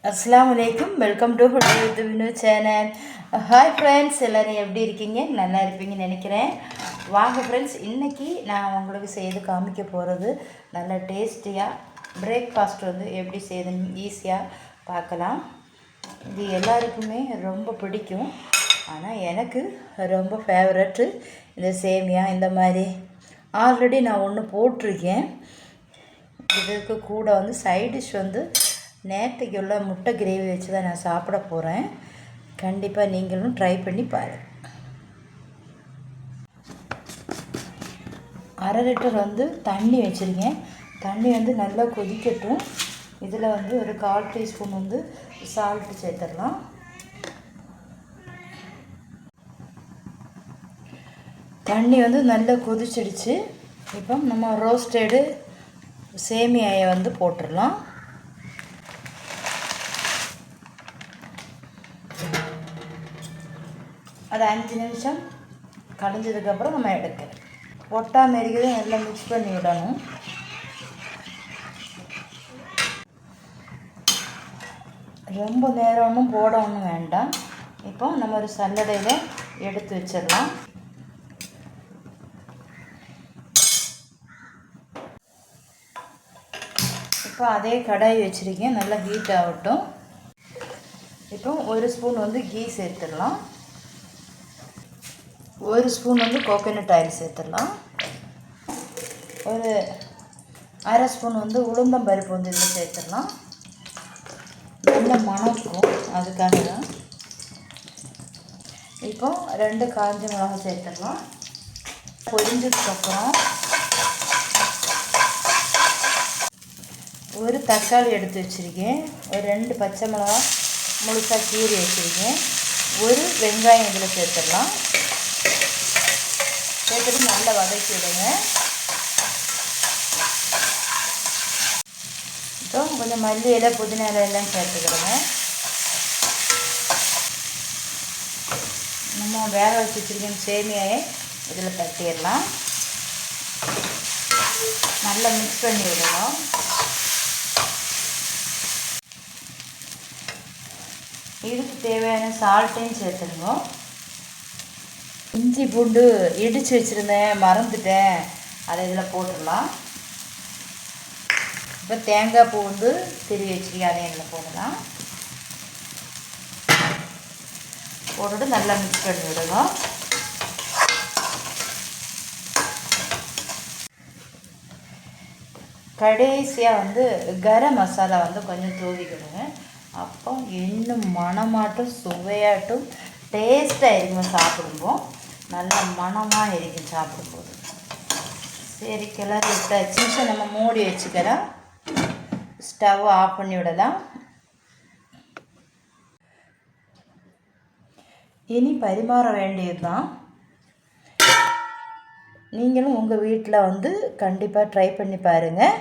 அஸ்ஸலாமு அலைக்கும். Welcome to Vinu channel. Hi friends, எல்லோரும் எப்படி இருக்கீங்க? நல்லா இருப்பீங்கன்னு நினைக்கிறேன். வாங்க ஃப்ரெண்ட்ஸ், இன்றைக்கி நான் உங்களுக்கு செய்து காமிக்க போகிறது நல்ல டேஸ்டியாக பிரேக்ஃபாஸ்ட் எப்படி செய்யுதுன்னு ஈஸியாக பார்க்கலாம். இது எல்லாருக்குமே ரொம்ப பிடிக்கும். ஆனால் எனக்கு ரொம்ப ஃபேவரட்டு இந்த சேமியா. இந்த மாதிரி ஆல்ரெடி நான் ஒன்று போட்டிருக்கேன். இதுக்கு கூட சைட் டிஷ் நேற்றுக்கு உள்ள முட்டை கிரேவி வச்சு தான் நான் சாப்பிட போகிறேன். கண்டிப்பாக நீங்களும் ட்ரை பண்ணி பாருங்கள். 1/2 லிட்டர் தண்ணி வச்சுருக்கேன். தண்ணி நல்லா கொதிக்கட்டும். இதில் ஒரு 1/4 டீஸ்பூன் சால்ட்டு சேர்த்துடலாம். தண்ணி நல்லா கொதிச்சிடுச்சு. இப்போ நம்ம ரோஸ்டடு சேமியாயை போட்டுடலாம். அது 5 நிமிஷம் கழிஞ்சதுக்கப்புறம் நம்ம எடுக்கலாம். ஒட்டாமல் இருக்கிறது நல்லா மிக்ஸ் பண்ணி விடணும். ரொம்ப நேரமும் போடணும் வேண்டாம். இப்போ நம்ம ஒரு சல்லடையில் எடுத்து வச்சிடலாம். இப்போ அதே கடாய் வச்சுருக்கேன், நல்லா ஹீட் ஆகட்டும். இப்போ 1 ஸ்பூன் கீ சேர்த்துடலாம். 1 ஸ்பூன் கோகோனட் ஆயில் சேர்த்துடலாம். ஒரு 1/2 ஸ்பூன் உளுந்தம்பருப்பு இதில் சேர்த்துடலாம். நல்ல மணக்கும், அதுக்காக தான். இப்போ 2 காஞ்ச மிளகாய் சேர்த்துடலாம். பொரிஞ்சதுக்கப்புறம் ஒரு தக்காளி எடுத்து வச்சுருக்கேன். ஒரு 2 பச்சை மிளகாய் முழுசாக கீறி வச்சுருக்கேன். ஒரு வெங்காயம் இதில் சேர்த்துடலாம். சேர்த்துட்டு நல்லா வதக்கி விடுங்க. இப்போ கொஞ்சம் மல்லி இலை, புதினா இலை எல்லாம் சேர்த்துக்கிடுங்க. நம்ம வேக வச்சு வச்சுருக்கோம் சேமியாயை இதில் தட்டிடலாம். நல்லா மிக்ஸ் பண்ணி விடணும். இதுக்கு தேவையான சால்ட்டையும் சேர்த்துருங்க. இஞ்சி பூண்டு இடித்து வச்சுருந்தேன், மறந்துட்டேன், அதை இதில் போட்டுடலாம். இப்போ தேங்காய் பூ திருவி வச்சுருக்கேன், அதையும் இதில் போடலாம். போட்டுட்டு நல்லா மிக்ஸ் பண்ணி விடணும். கடைசியாக கரம் மசாலா கொஞ்சம் தூவிக்கிடுங்க. அப்போ இன்னும் மணமாட்டும் சுவையாட்டும் டேஸ்ட்டாக இருக்கும். சாப்பிடும்போது நல்ல மணமாக இருக்கும் சாப்பிடும்போது. சரி, கிளறி விட்டாச்சு. நம்ம மூடி வச்சுக்கிறோம். ஸ்டவ் ஆஃப் பண்ணி விடலாம். இனி பரிமாற வேண்டியது தான். நீங்களும் உங்கள் வீட்டில் கண்டிப்பாக ட்ரை பண்ணி பாருங்கள்.